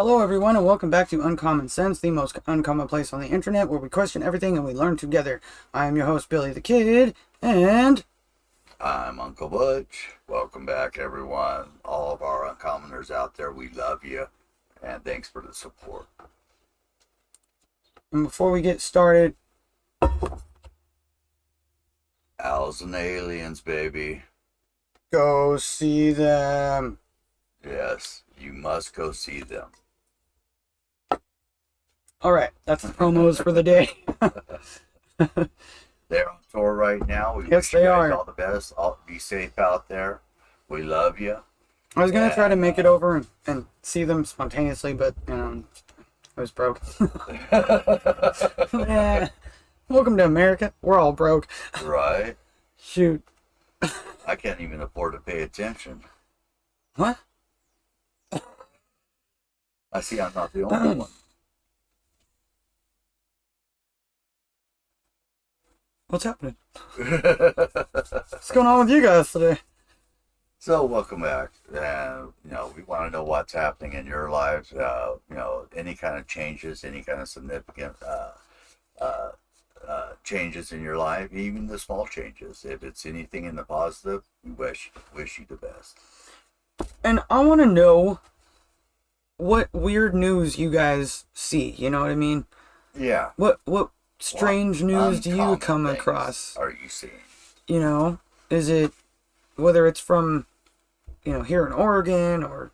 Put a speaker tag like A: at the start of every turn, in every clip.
A: Hello everyone and welcome back to Uncommon Sense, the most uncommon place on the internet where we question everything and we learn together. I am your host Billy the Kid, and
B: I'm Uncle Butch. Welcome back, everyone. All of our uncommoners out there, we love you, and thanks for the support.
A: and before we get started,
B: Owls and aliens, baby.
A: go see them.
B: Yes, you must go see them.
A: Alright, that's the promos for the day.
B: They're on tour right now. We
A: Yes,
B: wish you
A: they
B: guys
A: are.
B: all the best. Be safe out there. We love you.
A: I was going to try to make it over and see them spontaneously, but, I was broke. Yeah. Welcome to America. We're all broke.
B: Right?
A: Shoot.
B: I can't even afford to pay attention.
A: What?
B: I see I'm not the only one.
A: What's happening? What's going on with you guys today?
B: So welcome back. We want to know what's happening in your lives. Any kind of changes, any kind of significant changes in your life, even the small changes. If it's anything in the positive, we wish you the best.
A: And I want to know what weird news you guys see. You know what I mean?
B: Yeah.
A: What strange news do you
B: Uncommon
A: come
B: things
A: across?
B: are you seeing?
A: Is it whether it's from here in Oregon or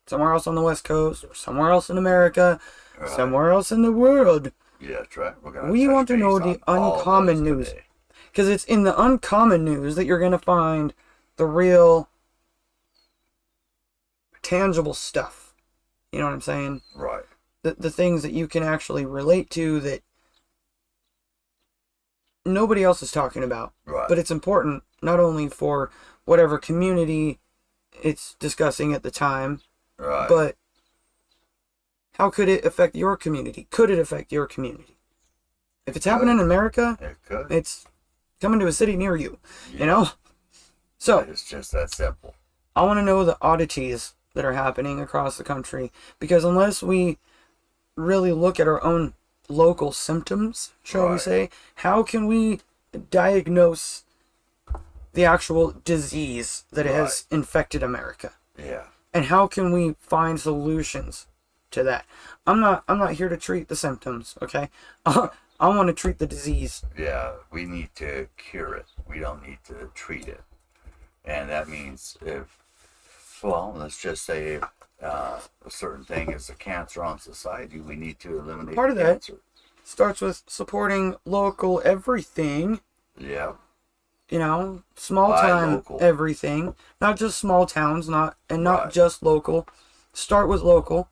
A: somewhere else on the West Coast or somewhere else in America,
B: Right.
A: somewhere else in the world?
B: Yeah, that's right.
A: We want to know the uncommon news.
B: Today.
A: Because it's in the uncommon news that you're going to find the real tangible stuff. You know what I'm saying?
B: Right.
A: The things that you can actually relate to that nobody else is talking about.
B: Right.
A: But it's important not only for whatever community it's discussing at the time,
B: Right.
A: but how could it affect your community? Could it affect your community? If it's happening in America,
B: it could.
A: it's coming to a city near you,
B: Yeah.
A: So,
B: It's just that simple.
A: I want to know the oddities that are happening across the country, because unless we really look at our own local symptoms, shall we
B: Right.
A: say, how can we diagnose the actual disease that has infected America?
B: Yeah.
A: And how can we find solutions to that? I'm not here to treat the symptoms, okay? I want to treat the disease.
B: Yeah, we need to cure it. We don't need to treat it. And that means let's just say a certain thing is a cancer on society, we need to eliminate
A: Part of that
B: cancer.
A: starts with supporting local everything,
B: Yeah,
A: small
B: Buy
A: time
B: local.
A: everything, not just small towns, not
B: Right.
A: just local. Start with local,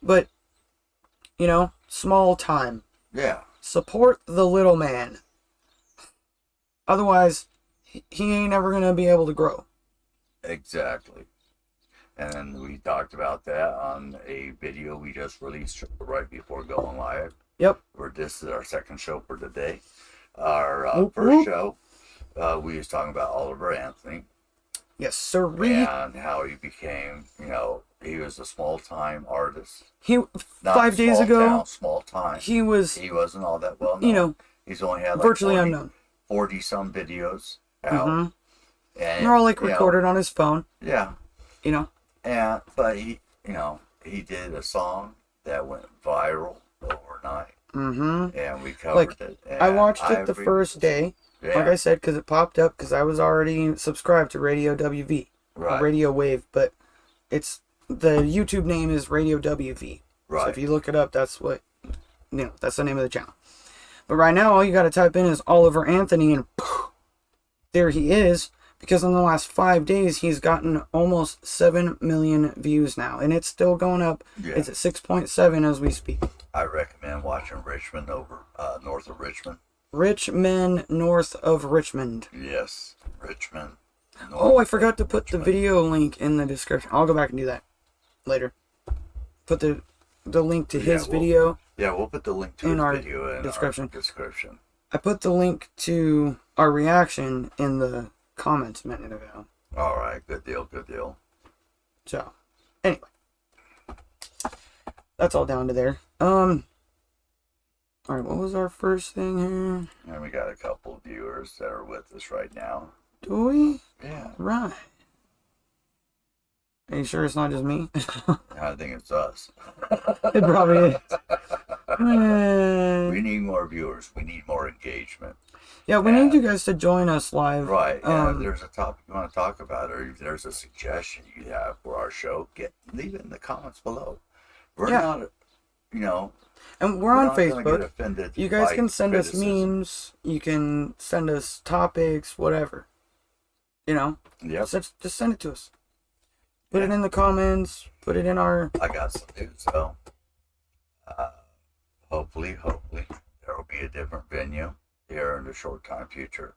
A: but small time.
B: yeah,
A: Support the little man. Otherwise, he ain't ever gonna be able to grow.
B: exactly. And we talked about that on a video we just released right before going live.
A: Yep.
B: This is our second show for today. Our
A: Whoop,
B: first
A: whoop.
B: show, we was talking about Oliver Anthony.
A: Yes, sir.
B: And how he became, he was a small-time artist.
A: He
B: Not
A: 5 days
B: small
A: ago,
B: town, small time.
A: he was
B: He wasn't all that well known. He's only had like
A: virtually unknown.
B: 40 some videos out.
A: Mhm.
B: And
A: They're all recorded on his phone.
B: Yeah.
A: You know.
B: But he did a song that went viral overnight.
A: Mm-hmm.
B: And we covered it. And
A: I watched it the first day,
B: Yeah.
A: like I said, because it popped up because I was already subscribed to Radio WV,
B: Right.
A: Radio Wave, but it's the YouTube name is Radio WV.
B: Right.
A: So if you look it up, that's what that's the name of the channel. But right now, all you got to type in is Oliver Anthony, and poof, there he is. Because in the last 5 days, he's gotten almost 7 million views now, and it's still going up.
B: Yeah.
A: It's at 6.7 as we speak.
B: I recommend watching Richmond north of Richmond.
A: Rich men north of Richmond.
B: Yes, Richmond.
A: Oh, I forgot to put the video link in the description. I'll go back and do that later. Put the link to his video.
B: Yeah, we'll put the link to
A: in
B: his
A: our
B: video in
A: description.
B: our description.
A: I put the link to our reaction in the comments a minute ago.
B: All right, good deal, good deal.
A: So, anyway. that's all down to there. All right, what was our first thing here?
B: And we got a couple of viewers that are with us right now.
A: Do we?
B: Yeah.
A: Right. Are you sure it's not just me?
B: I think it's us.
A: It probably is.
B: We need more viewers. We need more engagement.
A: Yeah, we need you guys to join us live.
B: Right. And if there's a topic you want to talk about, or if there's a suggestion you have for our show, leave it in the comments below. We're not,
A: and we're on
B: not gonna get
A: Facebook.
B: offended
A: You guys
B: by
A: can send us
B: criticism.
A: memes. You can send us topics, whatever.
B: Yep.
A: Just send it to us. Put it in the comments. Put it in our.
B: I got some news though. Hopefully, there will be a different venue here in the short time future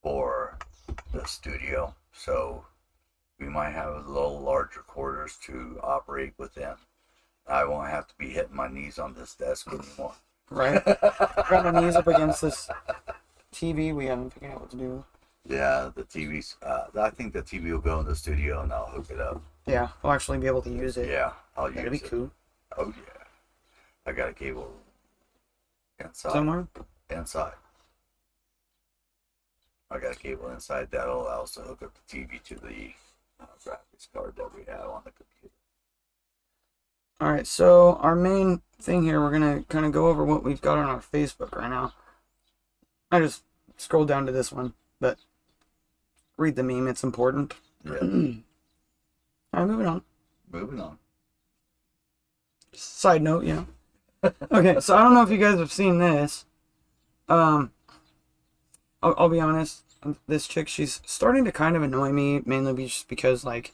B: for the studio. So we might have a little larger quarters to operate within. I won't have to be hitting my knees on this desk anymore.
A: Right. Got my knees up against this TV. We haven't figured out what to do.
B: Yeah, the TV's. I think the TV will go in the studio and I'll hook it up.
A: Yeah, I'll actually be able to use it.
B: Yeah, I'll use it.
A: That'd be cool.
B: Oh yeah. I got a cable inside.
A: Somewhere?
B: Inside. I got a cable inside that'll allow us to hook up the TV to the graphics card that we have on the computer.
A: All right, so our main thing here, we're going to kind of go over what we've got on our Facebook right now. I just scrolled down to this one, but read the meme, it's important.
B: Yeah.
A: All right, moving on.
B: Moving on.
A: Side note, Okay, so I don't know if you guys have seen this. I'll be honest. This chick, she's starting to kind of annoy me, mainly just because, like,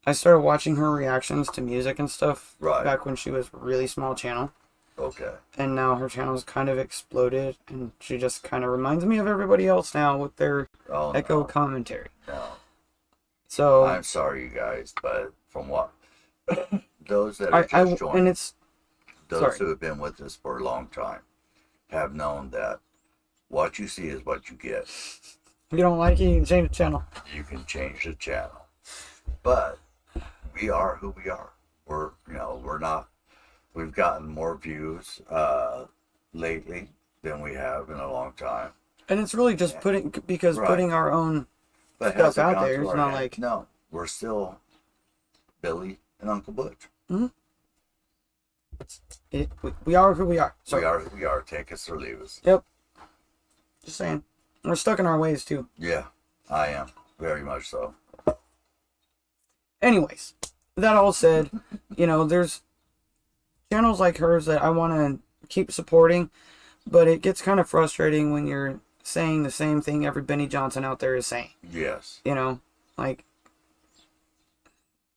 A: I started watching her reactions to music and stuff back when she was a really small channel.
B: Okay.
A: And now her channel's kind of exploded, and she just kind of reminds me of everybody else now with their echo commentary.
B: No.
A: So
B: I'm sorry, you guys, but from what those that are just joining,
A: and it's
B: those who have been with us for a long time have known that what you see is what you get.
A: If you don't like it, you can change the channel.
B: You can change the channel. But we are who we are. We're not, we've gotten more views lately than we have in a long time.
A: And it's really just putting our own stuff out there. It's not like...
B: No, we're still Billy and Uncle Butch.
A: Mm-hmm. We are who we are. So,
B: we are who we are. Take us or leave us.
A: Yep. Just saying. We're stuck in our ways, too.
B: Yeah, I am. Very much so.
A: Anyways, that all said, there's channels like hers that I want to keep supporting, but it gets kind of frustrating when you're saying the same thing every Benny Johnson out there is saying.
B: Yes.
A: Like,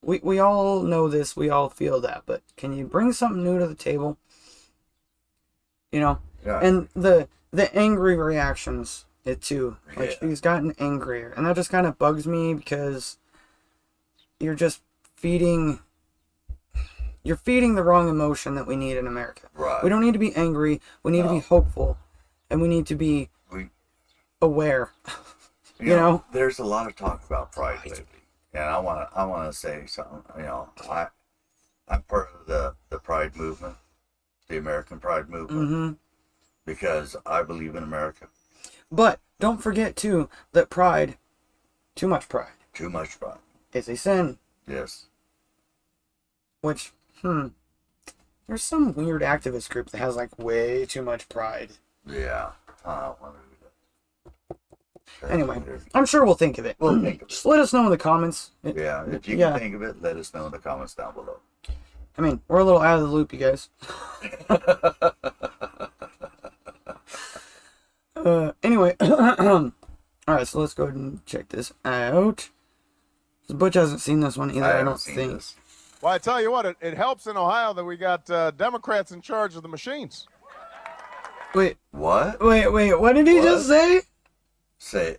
A: we all know this, we all feel that, but can you bring something new to the table?
B: Yeah.
A: And the angry reactions, too. Like, she's gotten angrier, and that just kind of bugs me because you're just feeding the wrong emotion that we need in America.
B: Right.
A: We don't need to be angry. We need to be hopeful, and we need to be aware. You know,
B: there's a lot of talk about pride lately, and I want to say something. I'm part of the pride movement, the American Pride movement, because I believe in America.
A: But don't forget too that too much pride, is a sin.
B: Yes.
A: Which, there's some weird activist group that has like way too much pride.
B: Yeah. I don't want to do that.
A: Anyway, I'm sure we'll think of it.
B: We'll think of it.
A: Just let us know in the comments.
B: Yeah, if you can think of it, let us know in the comments down below.
A: I mean, we're a little out of the loop, you guys. Anyway, alright, so let's go ahead and check this out. Butch hasn't seen this one either, I don't think.
C: This. Well, I tell you what, it helps in Ohio that we got Democrats in charge of the machines.
A: Wait.
B: What?
A: Wait, what did he just say?
B: Say.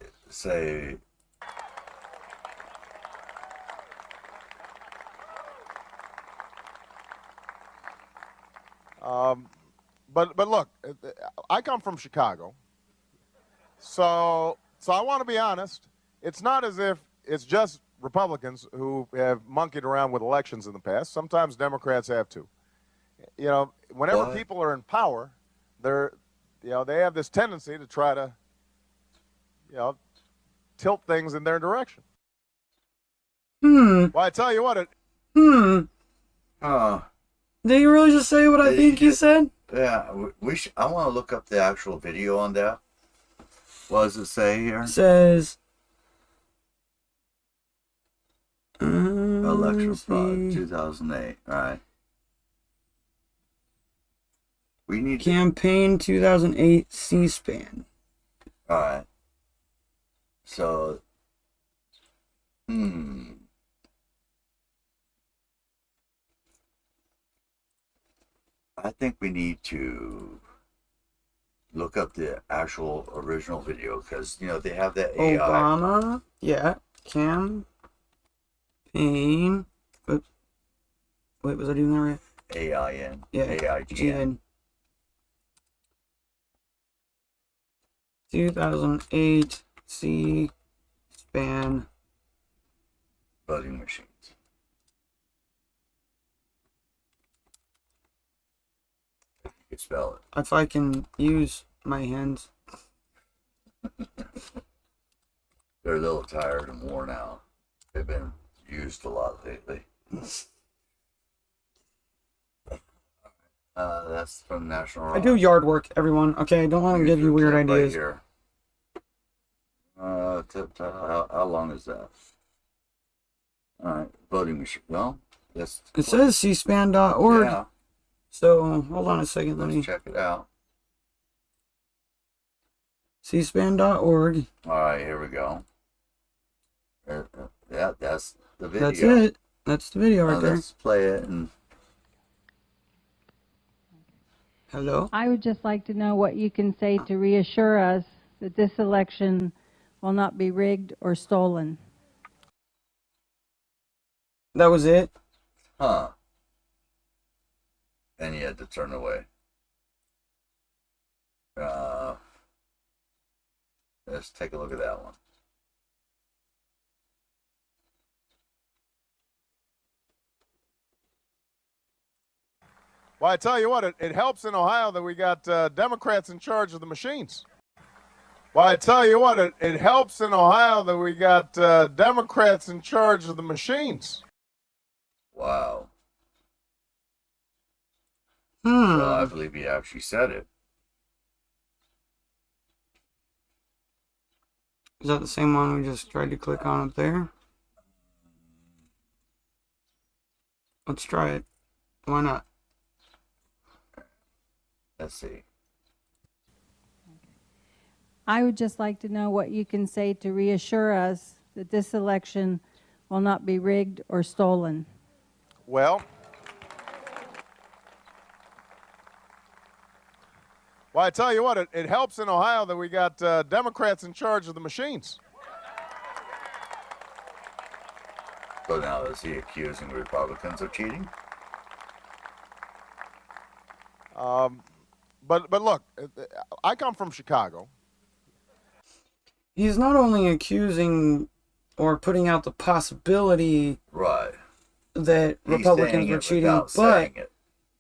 C: But look, I come from Chicago, so I want to be honest. It's not as if it's just Republicans who have monkeyed around with elections in the past. Sometimes Democrats have too. You know, whenever
B: What?
C: people are in power, they have this tendency to try to, tilt things in their direction. Well, I tell you what,
B: Huh.
A: Did you really just say what I think you said?
B: Yeah, I want to look up the actual video on that. What does it say here?
A: It says
B: Election
A: let's
B: fraud,
A: see.
B: 2008. All right. We need
A: Campaign 2008 C-SPAN.
B: All right. So, I think we need to look up the actual original video because they have that AI.
A: Obama, yeah, campaign. Oops. Wait, was I doing that right?
B: AIN.
A: Yeah,
B: AIGN.
A: 2008 C-SPAN.
B: Voting machines. You can spell it.
A: If I can use my hands.
B: They're a little tired and worn out. They've been used a lot lately. That's from National.
A: I do yard work, everyone. Okay, I don't want to give you weird
B: Right
A: ideas.
B: here. How long is that? All right, voting machine. Well, that's.
A: It says cspan.org.
B: Yeah,
A: So hold on a second. Let
B: let's
A: me.
B: check it out.
A: cspan.org.
B: All right, here we go. Yeah, that's the video.
A: That's it. That's the video right there.
B: Let's play it and.
A: Hello?
D: I would just like to know what you can say to reassure us that this election will not be rigged or stolen.
A: That was it?
B: Huh. And he had to turn away. Let's take a look at that one.
C: Well, I tell you what, it helps in Ohio that we got Democrats in charge of the machines. Well, I tell you what, it helps in Ohio that we got Democrats in charge of the machines.
B: Wow.
A: Hmm.
B: So I believe he actually said it.
A: Is that the same one we just tried to click on up there? Let's try it. Why not?
B: Let's see.
D: I would just like to know what you can say to reassure us that this election will not be rigged or stolen.
C: Well, I tell you what, it helps in Ohio that we got Democrats in charge of the machines.
B: So now is he accusing Republicans of cheating?
C: But look, I come from Chicago.
A: He's not only accusing or putting out the possibility
B: Right.
A: that
B: He's
A: Republicans
B: saying
A: were
B: it
A: cheating,
B: without
A: but
B: saying it.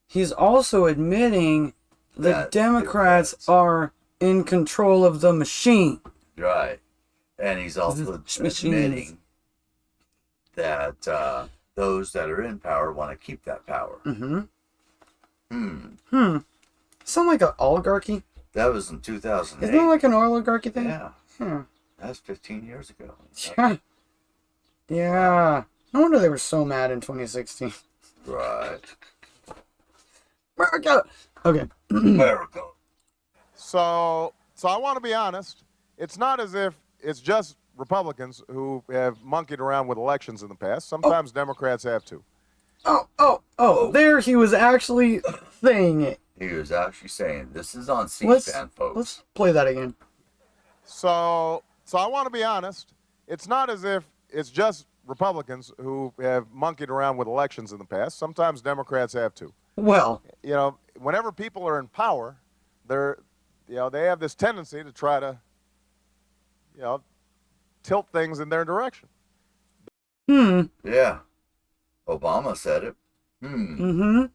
A: he's also admitting that
B: That
A: Democrats
B: Democrats.
A: are in control of the machine.
B: Right. And he's also
A: Machines.
B: admitting that those that are in power want to keep that power.
A: Sound like an oligarchy?
B: That was in 2008.
A: Isn't that like an oligarchy thing?
B: Yeah.
A: Hmm.
B: That's 15 years ago.
A: Yeah. Yeah. No wonder they were so mad in 2016.
B: Right.
A: America! Okay.
B: America.
C: So I want to be honest. It's not as if it's just Republicans who have monkeyed around with elections in the past. Sometimes Democrats have too.
A: Oh, there he was actually saying it.
B: He was actually saying, this is on
A: Let's
B: C-SPAN, folks.
A: play that again.
C: So I want to be honest. It's not as if it's just Republicans who have monkeyed around with elections in the past. Sometimes Democrats have too.
A: Well,
C: Whenever people are in power, they have this tendency to try to, tilt things in their direction.
B: Yeah. Obama said it.
A: Mm-hmm.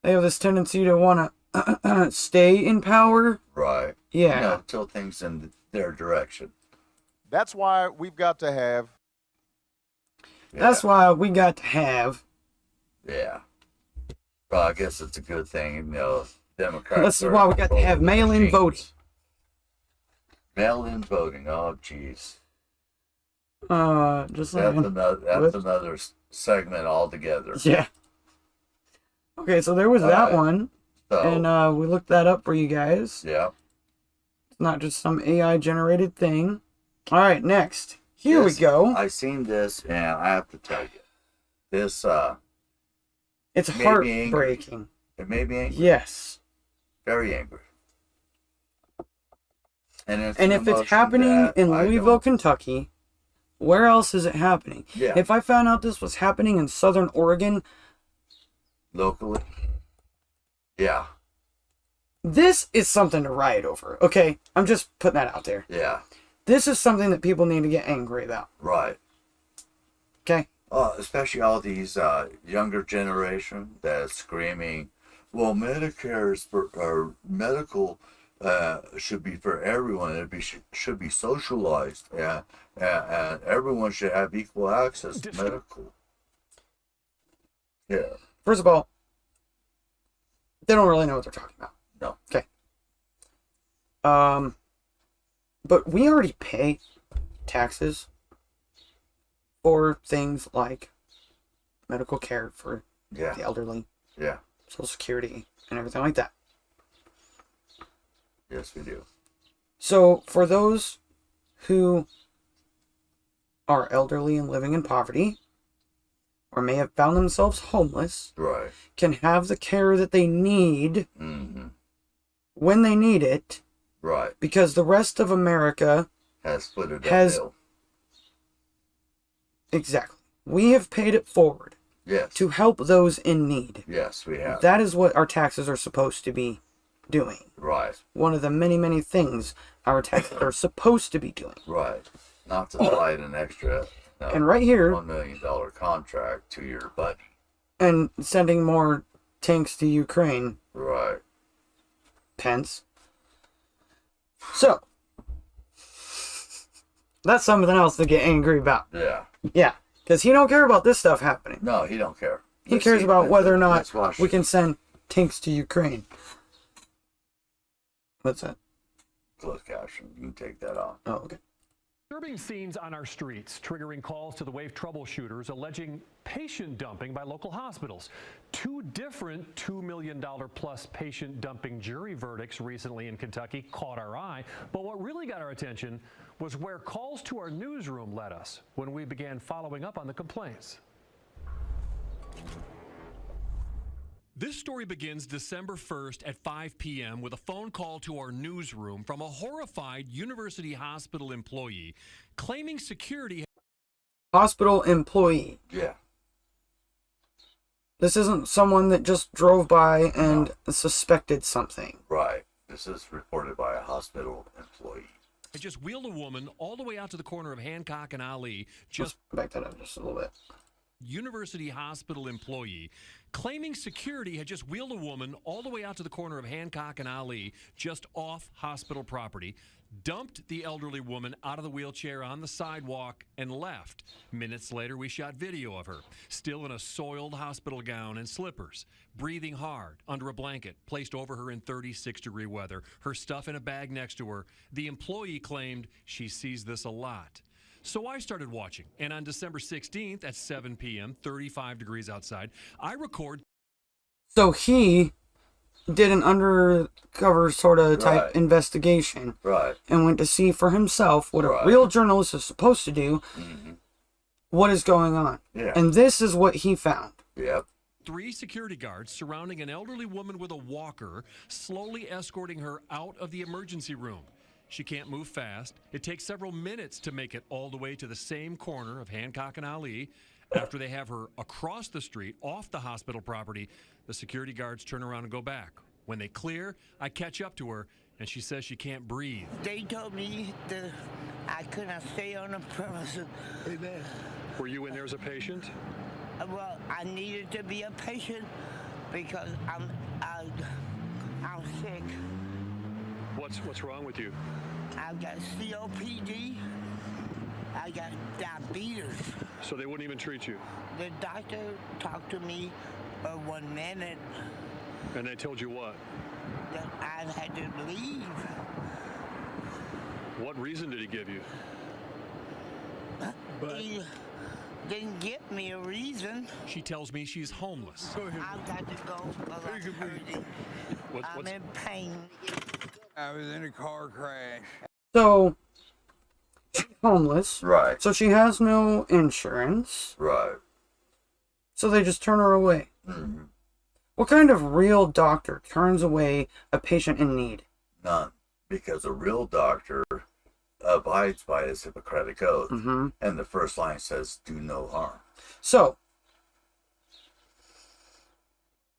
A: They have this tendency to want to stay in power.
B: Right.
A: Yeah.
B: Tilt things in their direction.
C: That's why we've got to have.
A: That's why we got to have.
B: Yeah. Well, I guess it's a good thing, Democrats.
A: This is why we got to have mail-in voting.
B: Mail-in voting. Oh, jeez.
A: Just saying.
B: That's another segment altogether.
A: Yeah. Okay, so there was that one,
B: So,
A: and we looked that up for you guys.
B: yeah.
A: It's not just some AI-generated thing. All right, next. Here we go.
B: I seen this, and I have to tell you, this
A: It's
B: made me
A: heartbreaking.
B: it made me angry.
A: Yes.
B: Very angry. And
A: And if it's
B: emotion
A: happening
B: that
A: in
B: I
A: Louisville,
B: don't-
A: Kentucky, where else is it happening?
B: Yeah.
A: If I found out this was happening in Southern Oregon,
B: locally, yeah,
A: this is something to riot over. Okay, I'm just putting that out there.
B: yeah,
A: This is something that people need to get angry about.
B: right.
A: Okay?
B: Especially all these younger generation that's screaming, well, Medicare is for, or medical should be for everyone. Should be socialized, and everyone should have equal access to medical. Yeah.
A: First of all, they don't really know what they're talking about.
B: No.
A: Okay. But we already pay taxes for things like medical care for
B: Yeah.
A: the elderly,
B: Yeah.
A: Social Security, and everything like that.
B: Yes, we do.
A: So for those who are elderly and living in poverty, or may have found themselves homeless,
B: Right.
A: can have the care that they need
B: Mm-hmm.
A: when they need it,
B: Right.
A: because the rest of America
B: Has split it
A: Has-
B: uphill.
A: exactly. We have paid it forward
B: Yes.
A: to help those in need.
B: Yes, we have.
A: That is what our taxes are supposed to be doing.
B: Right.
A: One of the many, many things our taxes are supposed to be doing.
B: Right. Not to slide an extra
A: And right here,
B: $1 million contract to your buddy.
A: and sending more tanks to Ukraine,
B: Right.
A: Pence. So, that's something else to get angry about.
B: Yeah.
A: Yeah, because he don't care about this stuff happening.
B: No, he don't care.
A: He cares about whether or not
B: let's watch
A: we can send tanks to Ukraine. What's that?
B: closed caption. You can take that off.
A: Oh, okay.
E: Disturbing scenes on our streets, triggering calls to the wave troubleshooters alleging patient dumping by local hospitals. Two different $2 million plus patient dumping jury verdicts recently in Kentucky caught our eye. But what really got our attention was where calls to our newsroom led us when we began following up on the complaints. This story begins December 1st at 5 p.m. with a phone call to our newsroom from a horrified University Hospital employee claiming security.
A: Hospital employee.
B: Yeah.
A: This isn't someone that just drove by and suspected something.
B: Right. This is reported by a hospital employee.
E: I just wheeled a woman all the way out to the corner of Hancock and Ali,
A: Let's back that up just a little bit.
E: University Hospital employee claiming security had just wheeled a woman all the way out to the corner of Hancock and Ali, just off hospital property, dumped the elderly woman out of the wheelchair on the sidewalk, and left. Minutes later, we shot video of her, still in a soiled hospital gown and slippers, breathing hard under a blanket placed over her in 36-degree weather, her stuff in a bag next to her. The employee claimed she sees this a lot. So I started watching, and on December 16th at 7 p.m., 35 degrees outside, I record.
A: So he did an undercover sort of type
B: Right.
A: investigation
B: Right.
A: and went to see for himself what
B: Right.
A: a real journalist is supposed to do, what is going on.
B: Yeah.
A: And this is what he found.
B: Yep.
E: 3 security guards surrounding an elderly woman with a walker, slowly escorting her out of the emergency room. She can't move fast. It takes several minutes to make it all the way to the same corner of Hancock and Ali. After they have her across the street, off the hospital property, the security guards turn around and go back. When they clear, I catch up to her, and she says she can't breathe.
F: They told me that I couldn't stay on the premises. Amen.
E: Were you in there as a patient?
F: Well, I needed to be a patient because I'm sick.
E: What's wrong with you?
F: I've got COPD. I got diabetes.
E: So they wouldn't even treat you?
F: The doctor talked to me for 1 minute
E: And they told you what?
F: that I had to leave.
E: What reason did he give you?
F: He didn't give me a reason.
E: She tells me she's homeless.
F: I've got to go. I'm hurting. I'm in pain.
G: I was in a car crash.
A: So, she's homeless.
B: Right.
A: So she has no insurance.
B: Right.
A: So they just turn her away.
B: Mm-hmm.
A: What kind of real doctor turns away a patient in need?
B: None. Because a real doctor abides by his Hippocratic oath.
A: Mm-hmm.
B: And the first line says, do no harm.
A: So,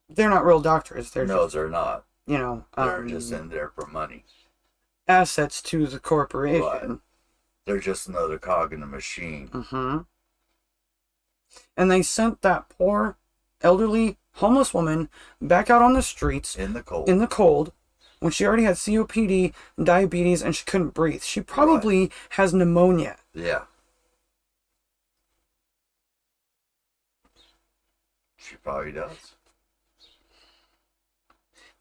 A: they're not real doctors. They're
B: No,
A: just,
B: they're not.
A: you know,
B: They're just in there for money.
A: assets to the corporation.
B: Right. They're just another cog in the machine.
A: Mm-hmm. And they sent that poor, elderly, homeless woman back out on the streets
B: In the cold.
A: in the cold when she already had COPD, diabetes, and she couldn't breathe. She probably has pneumonia.
B: Yeah. She probably does.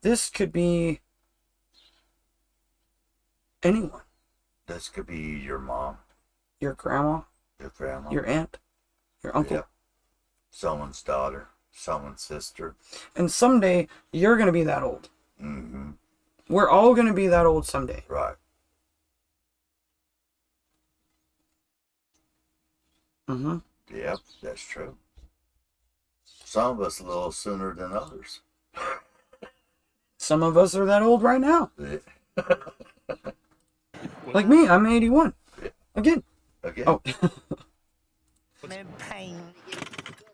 A: This could be anyone.
B: This could be your mom,
A: Your grandma,
B: your grandma,
A: your aunt, your uncle.
B: Yeah. Someone's daughter, someone's sister.
A: And someday, you're going to be that old.
B: Mm-hmm.
A: We're all going to be that old someday.
B: Right.
A: Mm-hmm.
B: Yep, that's true. Some of us a little sooner than others.
A: Some of us are that old right now.
B: Yeah.
A: Like me, I'm 81.
B: Yeah.
A: Again.
B: Again.
A: Oh.
F: I'm in pain.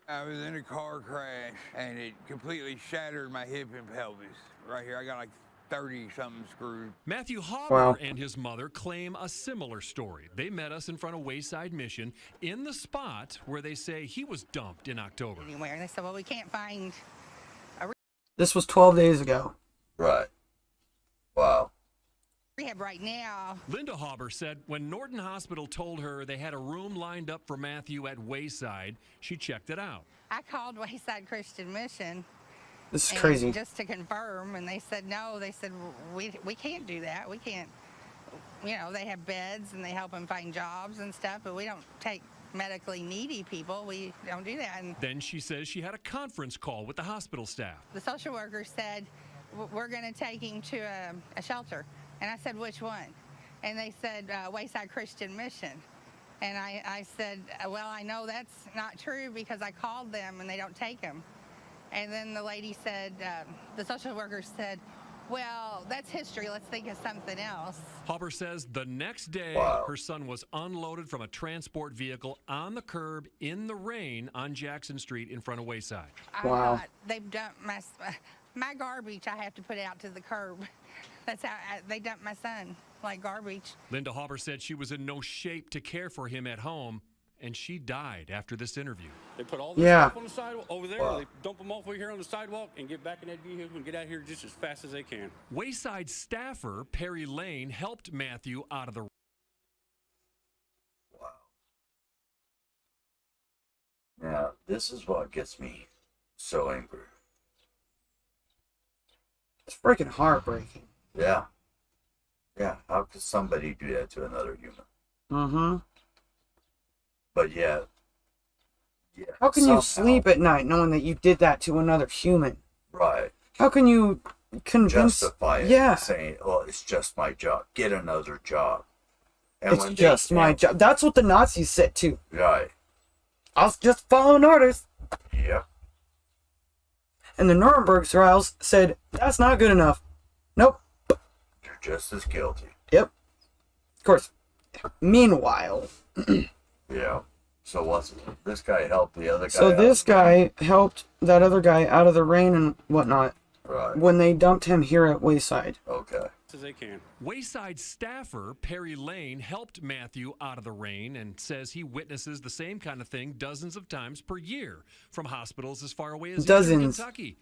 G: I was in a car crash and it completely shattered my hip and pelvis. Right here, I got like 30 something screwed.
E: Matthew Hauber
A: Wow.
E: and his mother claim a similar story. They met us in front of Wayside Mission in the spot where they say he was dumped in October.
H: Anywhere. And they said, well, we can't find
A: This was 12 days ago.
B: Right. Wow.
H: rehab right now.
E: Linda Hauber said when Norton Hospital told her they had a room lined up for Matthew at Wayside, she checked it out.
H: I called Wayside Christian Mission.
A: This is
H: and
A: crazy.
H: Just to confirm, and they said no. They said we can't do that. We can't. You know, they have beds and they help them find jobs and stuff, but we don't take medically needy people. We don't do that. And
E: Then she says she had a conference call with the hospital staff.
H: the social worker said we're going to take him to a shelter, and I said which one, and they said Wayside Christian Mission. And I said, well, I know that's not true because I called them and they don't take him. And then the lady said, the social worker said, well, that's history. Let's think of something else.
E: Hauber says the next day,
B: Wow.
E: her son was unloaded from a transport vehicle on the curb in the rain on Jackson Street in front of Wayside.
H: I
A: Wow.
H: thought they've dumped my garbage. I have to put out to the curb. That's how they dumped my son, like garbage.
E: Linda Hauber said she was in no shape to care for him at home, and she died after this interview.
I: They put all this
A: Yeah.
I: stuff on the sidewalk over there.
B: Wow.
I: They dump them off over here on the sidewalk and get back in that vehicle and get out here just as fast as they can.
E: Wayside staffer Perry Lane helped Matthew out of the
B: Wow. Now, this is what gets me so angry.
A: It's freaking heartbreaking.
B: Yeah. Yeah. How could somebody do that to another human?
A: Mm-hmm.
B: But yet, yeah.
A: How can you
B: somehow-
A: sleep at night knowing that you did that to another human?
B: Right.
A: How can you convince...
B: Justify it.
A: Yeah.
B: Saying, "Oh, it's just my job. Get another job." And
A: It's
B: when they
A: just my
B: can't-
A: job. That's what the Nazis said too.
B: Right.
A: I was just following orders.
B: Yep.
A: And the Nuremberg trials said, that's not good enough. Nope.
B: You're just as guilty.
A: Yep. Of course. Meanwhile,
B: Yeah. So what's this guy helped the other guy?
A: so
B: out?
A: this guy helped that other guy out of the rain and whatnot
B: Right.
A: when they dumped him here at Wayside.
B: Okay.
I: fast as they can.
E: Wayside staffer Perry Lane helped Matthew out of the rain and says he witnesses the same kind of thing dozens of times per year from hospitals as far away as Eastern
A: Dozens.
E: Kentucky.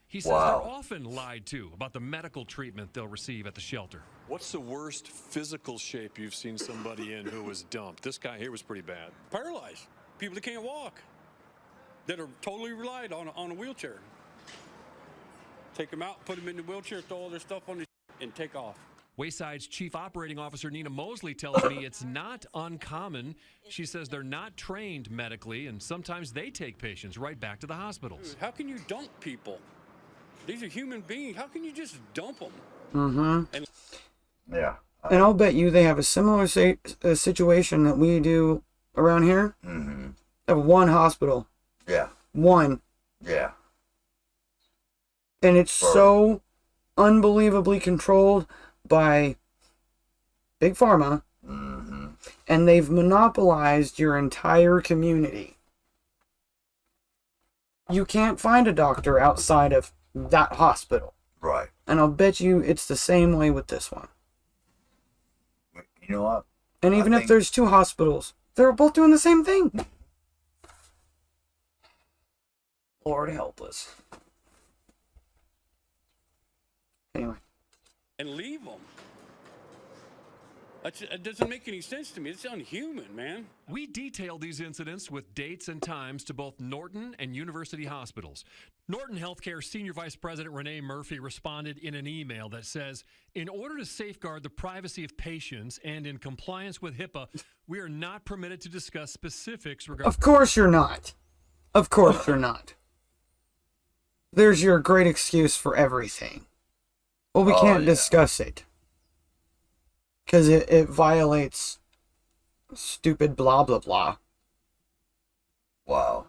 E: He says
B: Wow.
E: they're often lied to about the medical treatment they'll receive at the shelter.
J: What's the worst physical shape you've seen somebody in who was dumped? This guy here was pretty bad.
I: Paralyzed. People that can't walk. That are totally relied on a wheelchair. Take them out, put them in the wheelchair, throw all their stuff on the and take off.
E: Wayside's Chief Operating Officer Nina Mosley tells me it's not uncommon. She says they're not trained medically, and sometimes they take patients right back to the hospitals.
I: How can you dump people? These are human beings. How can you just dump them?
A: Mm-hmm.
B: Yeah.
A: And I'll bet you they have a similar situation that we do around here.
B: Mm-hmm.
A: They have one hospital.
B: Yeah.
A: One.
B: Yeah.
A: And it's so unbelievably controlled by Big Pharma.
B: Mm-hmm.
A: And they've monopolized your entire community. You can't find a doctor outside of that hospital.
B: Right.
A: And I'll bet you it's the same way with this one.
B: You know what?
A: And even if there's two hospitals, they're both doing the same thing. Lord help us. Anyway.
I: And leave them. It doesn't make any sense to me. It's unhuman, man.
E: We detailed these incidents with dates and times to both Norton and University hospitals. Norton Healthcare Senior Vice President Renee Murphy responded in an email that says, in order to safeguard the privacy of patients and in compliance with HIPAA, we are not permitted to discuss specifics regarding...
A: Of course you're not. Of course you're not. There's your great excuse for everything. Well, we can't discuss it. Because it violates stupid blah, blah, blah.
B: Wow.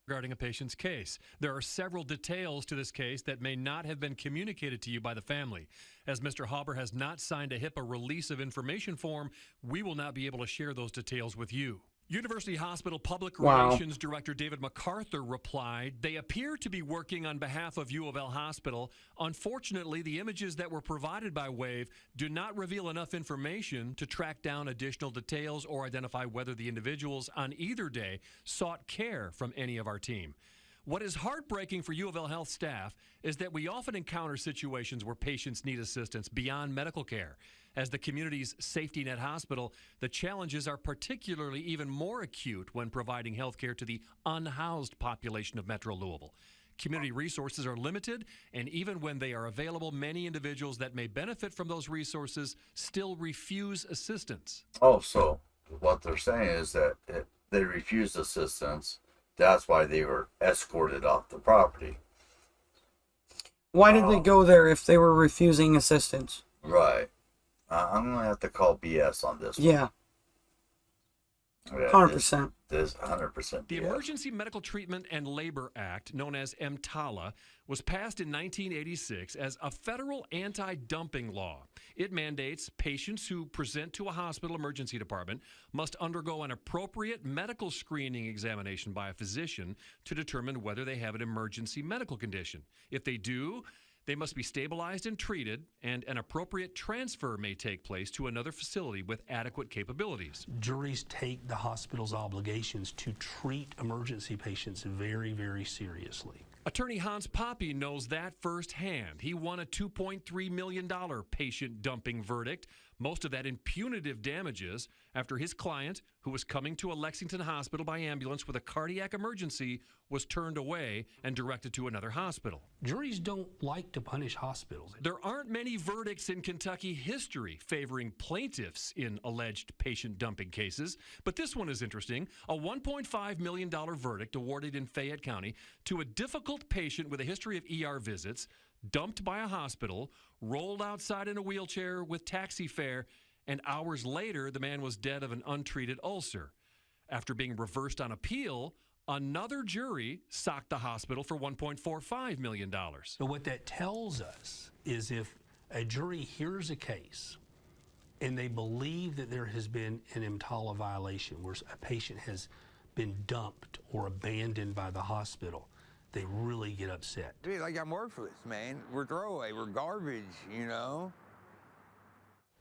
E: Regarding a patient's case. There are several details to this case that may not have been communicated to you by the family. As Mr. Hauber has not signed a HIPAA release of information form, we will not be able to share those details with you. University Hospital Public Relations Director David MacArthur replied, they appear to be working on behalf of U of L Hospital. Unfortunately, the images that were provided by WAVE do not reveal enough information to track down additional details or identify whether the individuals on either day sought care from any of our team. What is heartbreaking for U of L Health staff is that we often encounter situations where patients need assistance beyond medical care. As the community's safety net hospital, the challenges are particularly even more acute when providing health care to the unhoused population of Metro Louisville. Community resources are limited, and even when they are available, many individuals that may benefit from those resources still refuse assistance.
B: Oh, so what they're saying is that they refused assistance. That's why they were escorted off the property.
A: Why did they go there if they were refusing assistance?
B: Right. I'm going to have to call BS on this one.
A: Yeah. 100%.
B: This 100%.
E: The Emergency Medical Treatment and Labor Act, known as EMTALA, was passed in 1986 as a federal anti-dumping law. It mandates patients who present to a hospital emergency department must undergo an appropriate medical screening examination by a physician to determine whether they have an emergency medical condition. If they do, they must be stabilized and treated, and an appropriate transfer may take place to another facility with adequate capabilities.
K: Juries take the hospital's obligations to treat emergency patients very, very seriously.
E: Attorney Hans Poppy knows that firsthand. He won a $2.3 million patient dumping verdict, most of that in punitive damages, after his client, who was coming to a Lexington hospital by ambulance with a cardiac emergency, was turned away and directed to another hospital.
K: Juries don't like to punish hospitals.
E: There aren't many verdicts in Kentucky history favoring plaintiffs in alleged patient dumping cases, but this one is interesting. A $1.5 million verdict awarded in Fayette County to a difficult patient with a history of ER visits, dumped by a hospital, rolled outside in a wheelchair with taxi fare, and hours later, the man was dead of an untreated ulcer. After being reversed on appeal, another jury socked the hospital for $1.45 million.
K: So what that tells us is if a jury hears a case and they believe that there has been an EMTALA violation where a patient has been dumped or abandoned by the hospital, they really get upset.
G: Dude, like, I'm worthless, man. We're throwaway. We're garbage, you know?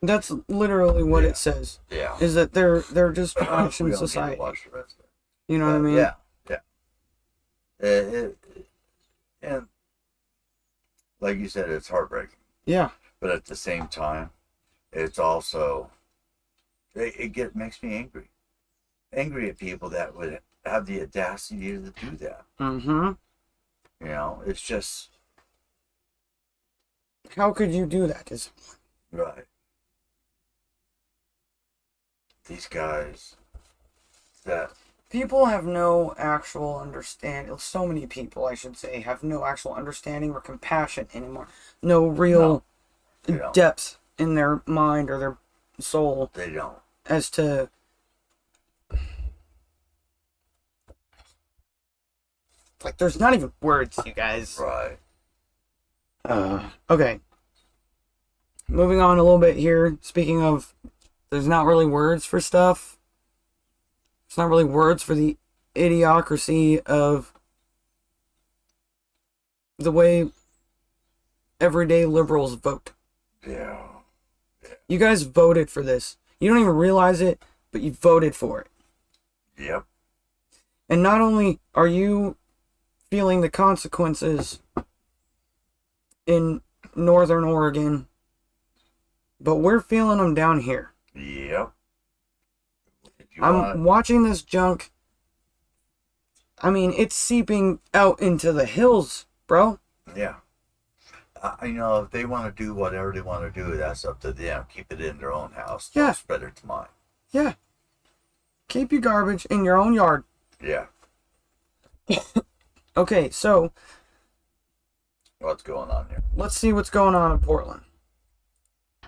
A: That's literally what it says.
B: Yeah.
A: Is that they're just trash
B: We
A: in
B: don't need to
A: society.
B: watch the rest of it.
A: You know what I mean?
B: Yeah, yeah. And like you said, it's heartbreaking.
A: Yeah.
B: But at the same time, it's also makes me angry. Angry at people that would have the audacity to do that.
A: Mm-hmm.
B: You know, it's just
A: How could you do that to someone?
B: right. These guys that
A: People have no actual understanding. So many people, I should say, have no actual understanding or compassion anymore. No real depth in their mind or their soul.
B: They don't.
A: As to like, there's not even words, you guys.
B: Right.
A: Okay. Moving on a little bit here. Speaking of, there's not really words for stuff. There's not really words for the idiocracy of the way everyday liberals vote.
B: Yeah.
A: You guys voted for this. You don't even realize it, but you voted for it.
B: Yep.
A: And not only are you feeling the consequences in Northern Oregon, but we're feeling them down here.
B: Yep.
A: I'm watching this junk. I mean, it's seeping out into the hills, bro.
B: Yeah. You know, if they want to do whatever they want to do, that's up to them. Keep it in their own house.
A: Yeah.
B: Don't spread it to mine.
A: Yeah. Keep your garbage in your own yard.
B: Yeah.
A: Okay, so
B: What's going on here?
A: let's see what's going on in Portland.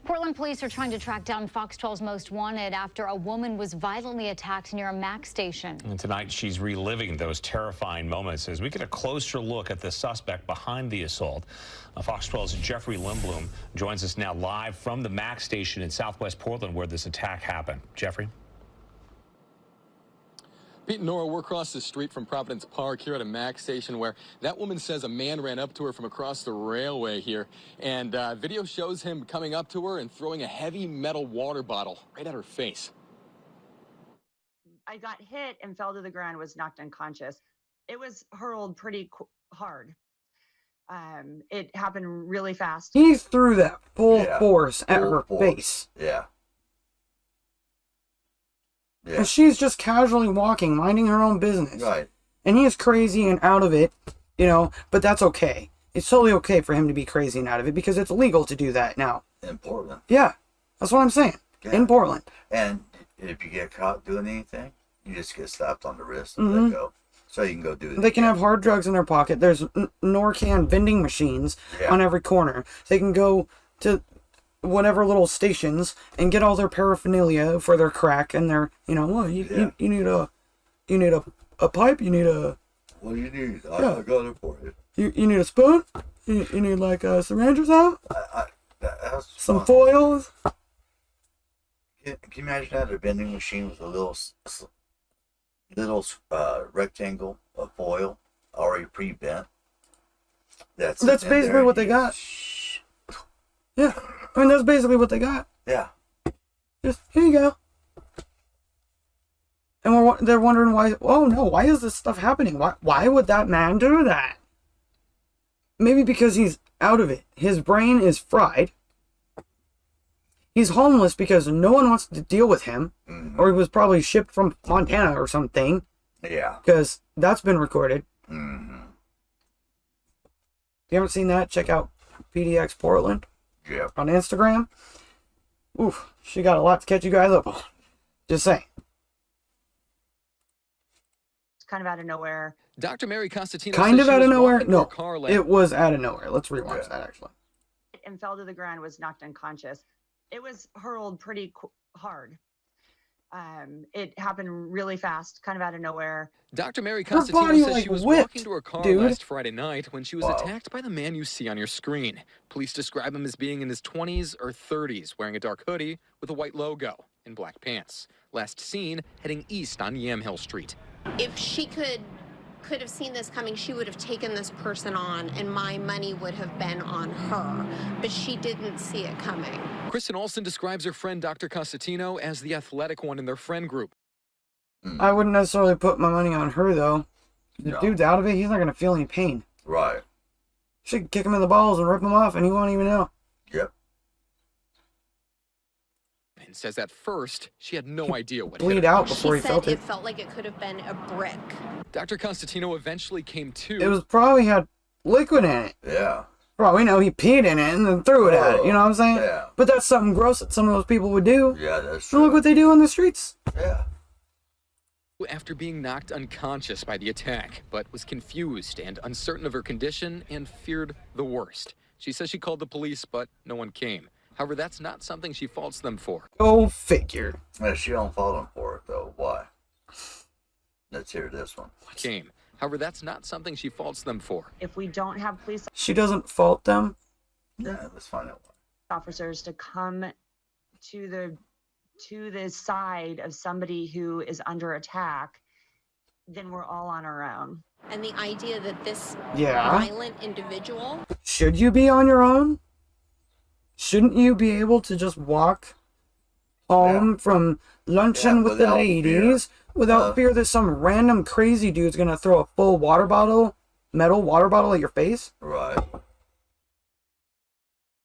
L: Portland police are trying to track down Fox 12's most wanted after a woman was violently attacked near a Mac station.
M: And tonight, she's reliving those terrifying moments as we get a closer look at the suspect behind the assault. Fox 12's Jeffrey Lindblom joins us now live from the Mac station in southwest Portland where this attack happened. Jeffrey?
N: Pete and Nora, we're across the street from Providence Park here at a Mac station where that woman says a man ran up to her from across the railway here. And video shows him coming up to her and throwing a heavy metal water bottle right at her face.
O: I got hit and fell to the ground, was knocked unconscious. It was hurled pretty hard. It happened really fast.
A: He threw that full force at her face.
B: Yeah.
A: And she's just casually walking, minding her own business.
B: Right.
A: And he is crazy and out of it, you know, but that's okay. It's totally okay for him to be crazy and out of it because it's legal to do that now.
B: In Portland.
A: Yeah. That's what I'm saying.
B: Yeah.
A: In Portland.
B: And if you get caught doing anything, you just get slapped on the wrist and let go. So you can go do it.
A: They can have hard drugs in their pocket. There's Narcan vending machines on every corner. They can go to whatever little stations and get all their paraphernalia for their crack and their, you know, well, you need a pipe, you need a...
B: What do you need? I got it for you.
A: You need a spoon? You need like a syringe or something?
B: That's
A: some foils?
B: Can you imagine that? A vending machine with a little rectangle of foil already pre-bent? That's
A: basically what they got. Yeah. I mean, that's basically what they got.
B: Yeah.
A: Just, here you go. And they're wondering why, oh no, why is this stuff happening? Why would that man do that? Maybe because he's out of it. His brain is fried. He's homeless because no one wants to deal with him.
B: Mm-hmm.
A: Or he was probably shipped from Montana or something.
B: Yeah.
A: Because that's been recorded.
B: Mm-hmm.
A: If you haven't seen that, check out PDX Portland.
B: Yeah.
A: On Instagram. Oof, she got a lot to catch you guys up on. Just saying.
O: It's kind of out of nowhere.
N: Dr. Mary Constantino
A: Kind
N: says
A: of
N: she
A: out
N: was
A: of nowhere?
N: walking to her
A: No,
N: car last-
A: it was out of nowhere. Let's rewind that, actually.
O: And fell to the ground, was knocked unconscious. It was hurled pretty hard. It happened really fast, kind of out of nowhere.
N: Dr. Mary
O: Her body,
N: Constantino says
O: like,
N: she was
O: whipped,
N: walking to her car
O: dude.
N: last Friday night when she was attacked by the man you see on your screen. Police describe him as being in his 20s or 30s, wearing a dark hoodie with a white logo and black pants. Last seen heading east on Yamhill Street.
P: If she could could have seen this coming, she would have taken this person on and my money would have been on her. But she didn't see it coming.
N: Kristen Olson describes her friend Dr. Costantino as the athletic one in their friend group.
A: I wouldn't necessarily put my money on her, though. The dude's out of it, he's not going to feel any pain.
B: Right.
A: Should kick him in the balls and rip him off, and he won't even know.
B: Yep.
N: And says at first she had no idea what
A: Bleed
N: hit her.
A: out before he felt
P: It
A: it.
P: felt like it could have been a brick.
N: Dr. Costantino eventually came to.
A: It was probably had liquid in it.
B: Yeah.
A: Probably, he peed in it and then threw it at it. You know what I'm saying?
B: Yeah.
A: But that's something gross that some of those people would do.
B: Yeah, that's
A: true. Look what they do on the streets.
B: Yeah.
N: After being knocked unconscious by the attack, but was confused and uncertain of her condition and feared the worst. She says she called the police, but no one came. However, that's not something she faults them for.
A: Go figure.
B: Yeah, she don't fault them for it, though. Why? Let's hear this one.
N: However, that's not something she faults them for.
O: If we don't have police
A: She doesn't fault them.
B: Yeah, let's find out why.
O: officers to come to the side of somebody who is under attack, then we're all on our own.
P: And the idea that this
A: Yeah.
P: violent individual
A: Should you be on your own? Shouldn't you be able to just walk home from luncheon with the
B: without
A: ladies without fear that some random crazy dude's gonna throw a full metal water bottle at your face?
B: Right.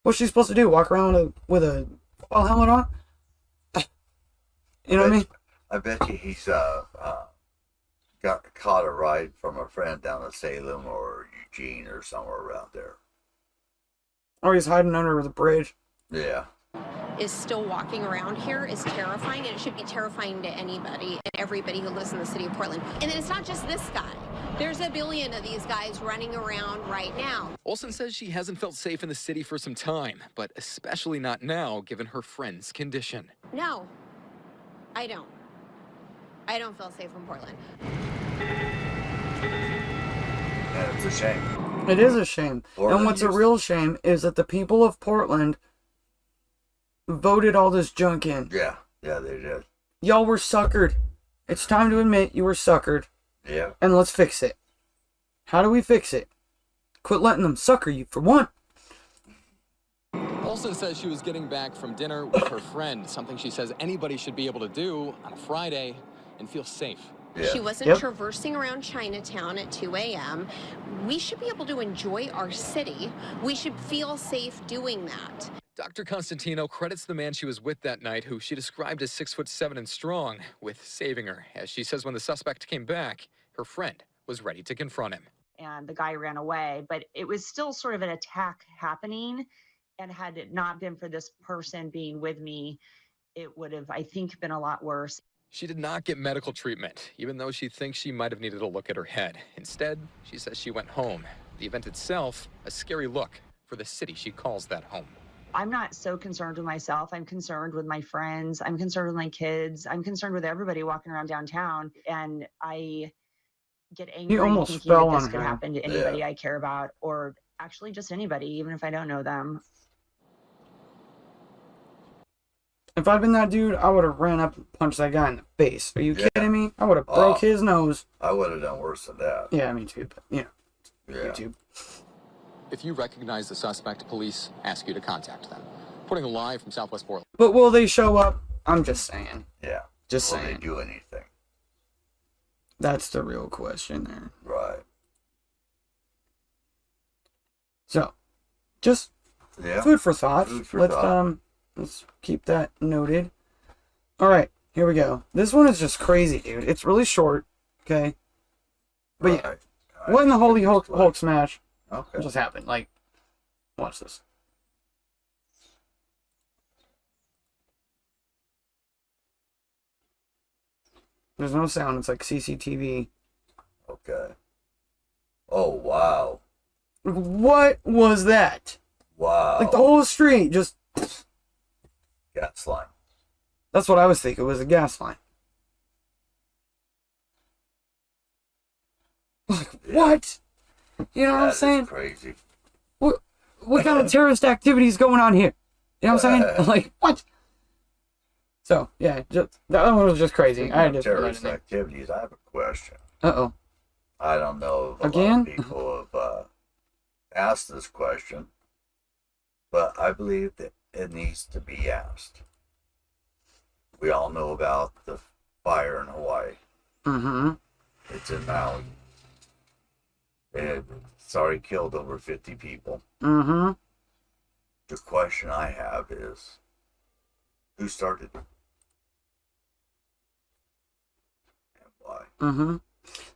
A: What's she supposed to do? Walk around with a football helmet on? You know what I mean?
B: I bet you he's caught a ride from a friend down to Salem or Eugene or somewhere around there.
A: Or he's hiding under the bridge.
B: Yeah.
P: is still walking around here is terrifying, and it should be terrifying to anybody and everybody who lives in the city of Portland. And then it's not just this guy. There's a billion of these guys running around right now.
N: Olson says she hasn't felt safe in the city for some time, but especially not now, given her friend's condition.
P: No, I don't. I don't feel safe in Portland.
B: And it's a shame.
A: It is a shame.
B: Portland
A: And what's a
B: used-
A: real shame is that the people of Portland voted all this junk in.
B: Yeah, they did.
A: Y'all were suckered. It's time to admit you were suckered.
B: Yeah.
A: And let's fix it. How do we fix it? Quit letting them sucker you, for one.
N: Olson says she was getting back from dinner with her friend, something she says anybody should be able to do on a Friday and feel safe.
P: She wasn't traversing around Chinatown at 2 a.m. We should be able to enjoy our city. We should feel safe doing that.
N: Dr. Costantino credits the man she was with that night, who she described as 6'7" and strong, with saving her. As she says, when the suspect came back, her friend was ready to confront him.
O: And the guy ran away, but it was still sort of an attack happening. And had it not been for this person being with me, it would have, I think, been a lot worse.
N: She did not get medical treatment, even though she thinks she might have needed a look at her head. Instead, she says she went home. The event itself, a scary look for the city she calls that home.
O: I'm not so concerned with myself. I'm concerned with my friends. I'm concerned with my kids. I'm concerned with everybody walking around downtown. And I get angry
A: almost
O: thinking
A: fell
O: that this
A: on
O: could
A: her.
O: happen to anybody I care about, or actually just anybody, even if I don't know them.
A: If I'd been that dude, I would have ran up and punched that guy in the face. Are you kidding me? I would have broke his nose.
B: I would have done worse than that.
A: Yeah, me too. But,
B: Yeah.
A: YouTube.
N: If you recognize the suspect, police ask you to contact them. Reporting live from Southwest Portland.
A: But will they show up? I'm just saying.
B: Yeah.
A: Just
B: Will
A: saying.
B: they do anything?
A: That's the real question there.
B: Right.
A: So, just
B: Yeah.
A: food for thought.
B: Food for
A: let's
B: thought.
A: let's keep that noted. All right, here we go. This one is just crazy, dude. It's really short, okay? But yeah, what in the holy Hulk smash just happened? Like, watch this. There's no sound. It's like CCTV.
B: Okay. Oh, wow.
A: What was that?
B: Wow.
A: Like the whole street just.
B: Gas line.
A: That's what I was thinking. It was a gas line. Like, what? You know what I'm saying?
B: Crazy.
A: What kind of terrorist activity is going on here? You know what I'm saying? Like, what? So, yeah, just, that one was just crazy.
B: Speaking
A: I
B: of
A: just put that in
B: terrorist
A: there.
B: activities, I have a question.
A: Uh-oh.
B: I don't know if a
A: Again?
B: lot of people have asked this question, but I believe that it needs to be asked. We all know about the fire in Hawaii.
A: Mm-hmm.
B: It's in Maui. It's already killed over 50 people.
A: Mm-hmm.
B: The question I have is, who started it? And why?
A: Mm-hmm.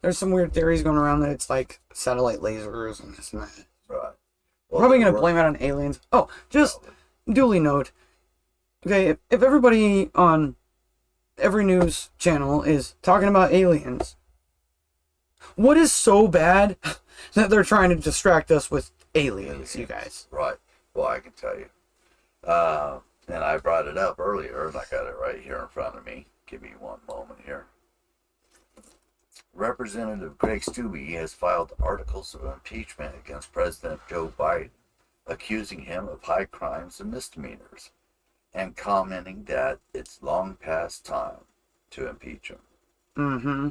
A: There's some weird theories going around that it's like satellite lasers and this and that.
B: Right. Well,
A: Probably going to blame it on aliens. Oh, just duly note. Okay, if everybody on every news channel is talking about aliens, what is so bad that they're trying to distract us with aliens, you guys?
B: Right. Well, I can tell you. And I brought it up earlier, and I got it right here in front of me. Give me one moment here. Representative Greg Steube has filed articles of impeachment against President Joe Biden, accusing him of high crimes and misdemeanors, and commenting that it's long past time to impeach him.
A: Mm-hmm.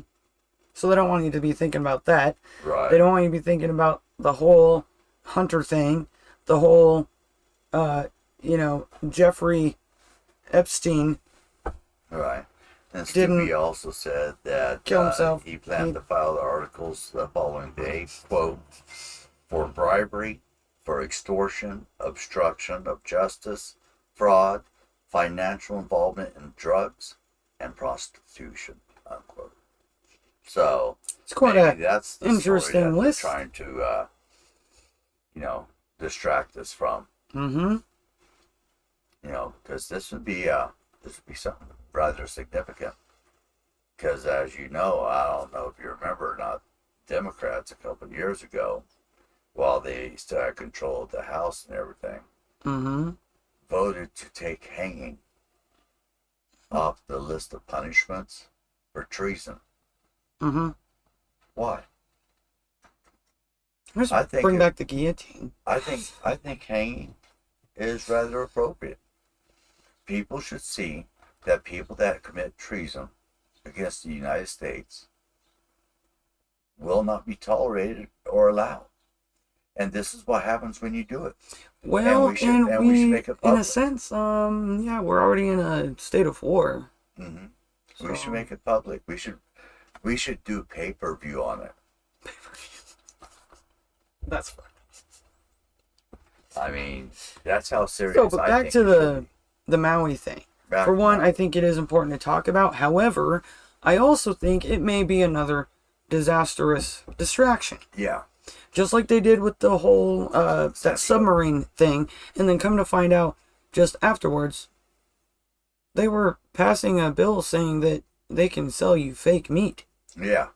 A: So they don't want you to be thinking about that.
B: Right.
A: They don't want you to be thinking about the whole Hunter thing, the whole, Jeffrey Epstein.
B: Right. And
A: Didn't
B: Steube also said that
A: kill himself.
B: he planned to file the articles the following day, quote, for bribery, for extortion, obstruction of justice, fraud, financial involvement in drugs, and prostitution, unquote. So,
A: It's quite
B: maybe
A: a
B: that's the
A: interesting
B: story that they're
A: list.
B: trying to, distract us from.
A: Mm-hmm.
B: Because this would be something rather significant. Because as you know, I don't know if you remember or not, Democrats a couple of years ago, while they still had control of the House and everything,
A: Mm-hmm.
B: voted to take hanging off the list of punishments for treason.
A: Mm-hmm.
B: Why?
A: Let's
B: I think
A: bring
B: it-
A: back the guillotine.
B: I think hanging is rather appropriate. People should see that people that commit treason against the United States will not be tolerated or allowed. And this is what happens when you do it.
A: Well,
B: we should make it
A: in a
B: public.
A: sense, we're already in a state of war.
B: Mm-hmm. We should make it public. We should do pay-per-view on it.
A: That's fine.
B: I mean, that's how serious.
A: So, but
B: I
A: back
B: think
A: to
B: it should
A: the Maui thing.
B: Back
A: For
B: to
A: one,
B: Maui.
A: I think it is important to talk about. However, I also think it may be another disastrous distraction.
B: be. Yeah.
A: Just like they did with the whole that submarine thing, and then come to find out just afterwards, they were passing a bill saying that they can sell you fake meat.
B: Yeah.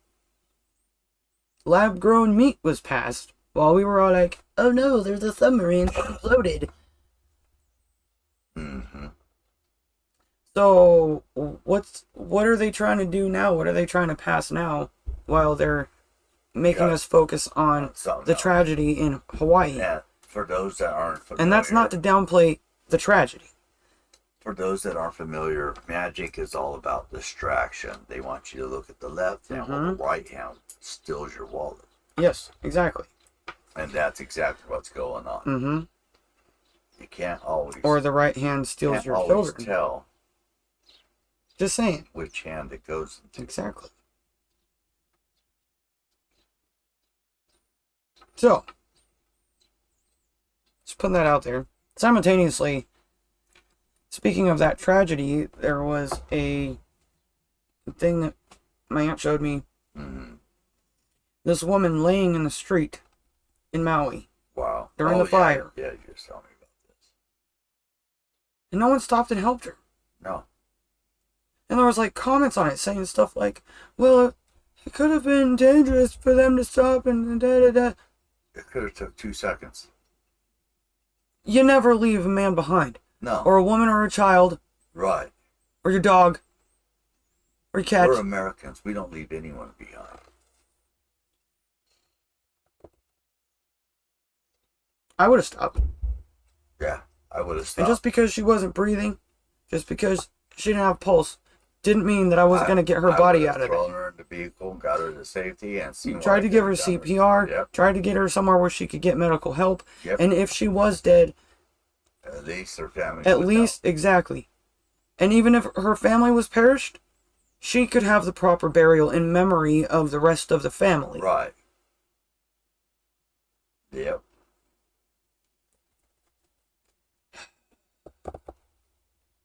A: Lab-grown meat was passed, while we were all like, "Oh no, there's a submarine that imploded."
B: Mm-hmm.
A: So what are they trying to do now? What are they trying to pass now, while they're making us focus on the tragedy in Hawaii?
B: Yeah. For those that aren't familiar,
A: And that's not to downplay the tragedy.
B: For those that aren't familiar, magic is all about distraction. They want you to look at the left hand while the right hand steals your wallet.
A: Yes, exactly.
B: And that's exactly what's going on.
A: Mm-hmm.
B: You can't always.
A: Or the right hand steals
B: can't
A: your
B: always
A: children.
B: tell
A: Just saying.
B: which hand it goes into.
A: Exactly. So, just putting that out there. Simultaneously, speaking of that tragedy, there was a thing that my aunt showed me.
B: Mm-hmm.
A: This woman laying in the street in Maui
B: Wow.
A: during the fire.
B: Yeah, you just tell me about this.
A: And no one stopped and helped her.
B: No.
A: And there was like comments on it saying stuff like, well, it could have been dangerous for them to stop and da-da-da.
B: It could have took 2 seconds.
A: You never leave a man behind.
B: No.
A: Or a woman or a child.
B: Right.
A: Or your dog. Or your cat.
B: We're Americans. We don't leave anyone behind.
A: I would have stopped.
B: Yeah, I would have
A: And
B: stopped.
A: just because she wasn't breathing, just because she didn't have pulse, didn't mean that I wasn't going to get her body out of
B: thrown
A: it.
B: her in the the vehicle, got her to safety, and seen
A: Tried to give her
B: done.
A: CPR,
B: Yep.
A: tried to get her somewhere where she could get medical help.
B: Yep.
A: And if she was dead,
B: At least her family.
A: at
B: would
A: least, exactly. And even if her family was perished, she could have the proper burial in memory of the rest of the family.
B: know. Right. Yep.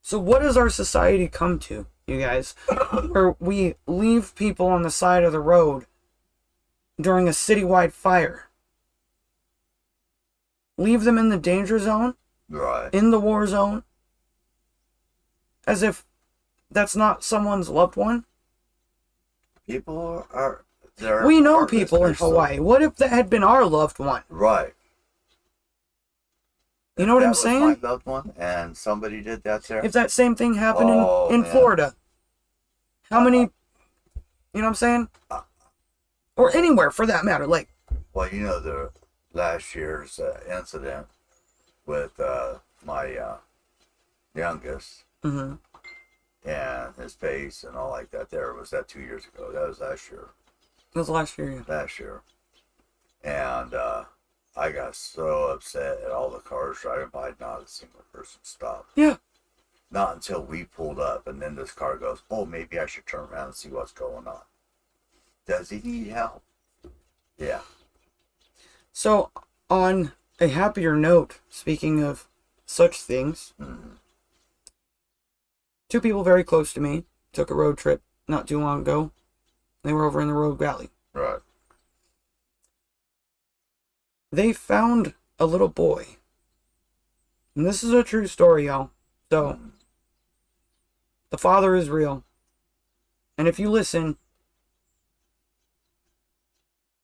A: So what does our society come to, you guys? Where we leave people on the side of the road during a citywide fire. Leave them in the danger zone,
B: Right.
A: in the war zone, as if that's not someone's loved one.
B: People are. They're
A: We know
B: heartless.
A: people in
B: They're so-
A: Hawaii. What if that had been our loved one?
B: Right.
A: You know what
B: That
A: I'm
B: was
A: saying?
B: my loved one, and somebody did that there.
A: If that same thing happened
B: Oh,
A: in
B: man.
A: Florida, how many, you know what I'm saying? Or anywhere for that matter. Like,
B: Well, you know the last year's incident with my youngest
A: mhm.
B: and his face and all like that. There was that 2 years ago. That was last year.
A: It was last year. Yeah.
B: Last year, and I got so upset at all the cars driving by. Not a single person stopped.
A: Yeah.
B: Not until we pulled up, and then this car goes, "Oh, maybe I should turn around and see what's going on. Does he need help?" Yeah.
A: So, on a happier note, speaking of such things, two people very close to me took a road trip not too long ago. They were over in the Rogue Valley.
B: Right.
A: They found a little boy. And this is a true story, y'all. So, the father is real. And if you listen,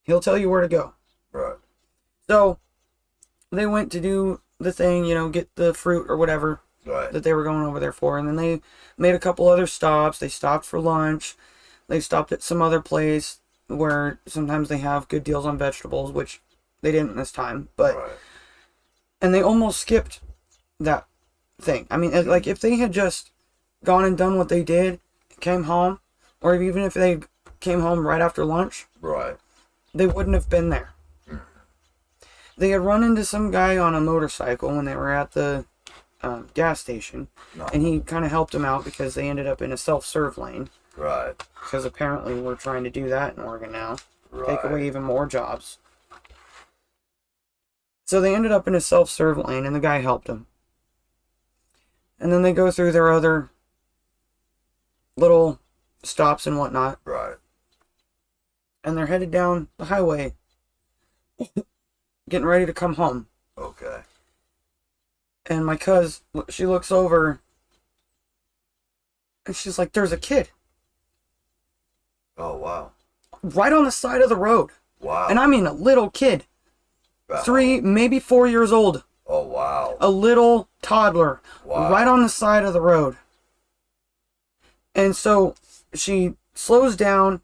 A: he'll tell you where to go.
B: Right.
A: So, they went to do the thing, get the fruit or whatever
B: Right.
A: that they were going over there for. And then they made a couple other stops. They stopped for lunch. They stopped at some other place where sometimes they have good deals on vegetables, which they didn't this time. But
B: Right.
A: and they almost skipped that thing. I mean, like if they had just gone and done what they did, came home, or even if they came home right after lunch,
B: Right.
A: they wouldn't have been there. They had run into some guy on a motorcycle when they were at the gas station, and he kind of helped them out because they ended up in a self-serve lane.
B: Right.
A: Because apparently we're trying to do that in Oregon now. Take
B: Right.
A: away even more jobs. So they ended up in a self-serve lane, and the guy helped them. And then they go through their other little stops and whatnot.
B: Right.
A: And they're headed down the highway, getting ready to come home.
B: Okay.
A: And my cuz, she looks over, and she's like, "There's a kid
B: Oh, wow.
A: right on the side of the road."
B: Wow.
A: And I mean a little kid.
B: Wow.
A: 3, maybe 4 years old.
B: Oh, wow.
A: A little toddler.
B: Wow.
A: Right on the side of the road. And so she slows down,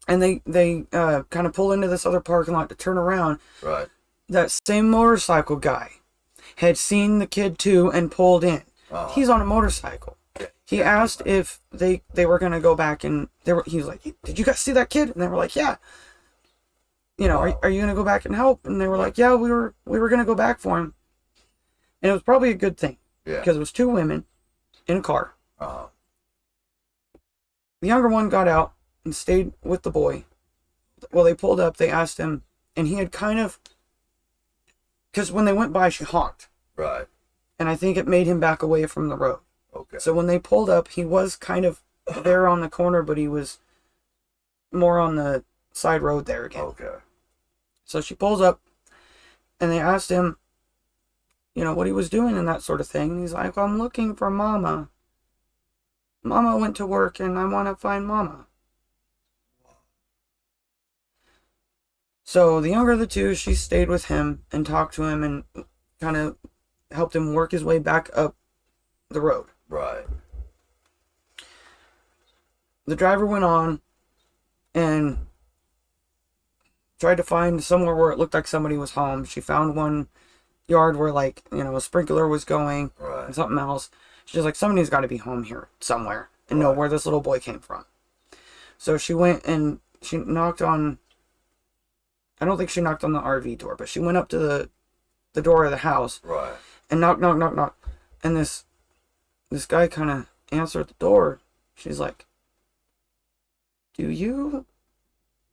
A: and they kind of pull into this other parking lot to turn around.
B: Right.
A: That same motorcycle guy had seen the kid too and pulled in.
B: Uh-huh.
A: He's on a motorcycle. He asked if they were going to go back, and he was like, "Did you guys see that kid?" And they were like, "Yeah." Are you going to go back and help? And they were like, "Yeah, we were going to go back for him." And it was probably a good thing.
B: Yeah.
A: Because it was 2 women in a car.
B: Uh-huh.
A: The younger one got out and stayed with the boy. Well, they pulled up, they asked him, and he had kind of, because when they went by, she honked.
B: Right.
A: And I think it made him back away from the road.
B: Okay.
A: So when they pulled up, he was kind of there on the corner, but he was more on the side road there again.
B: Okay.
A: So she pulls up, and they asked him, what he was doing and that sort of thing. And he's like, "I'm looking for Mama. Mama went to work, and I want to find Mama." So the younger of the two, she stayed with him and talked to him and kind of helped him work his way back up the road.
B: Right.
A: The driver went on and tried to find somewhere where it looked like somebody was home. She found one yard where, a sprinkler was going and something else. She's like, "Somebody's got to be home here somewhere and know where this little boy came from." So she went and she knocked on, I don't think she knocked on the RV door, but she went up to the door of the house.
B: Right.
A: And knock, knock, knock, knock. And this guy kind of answered the door. She's like, do you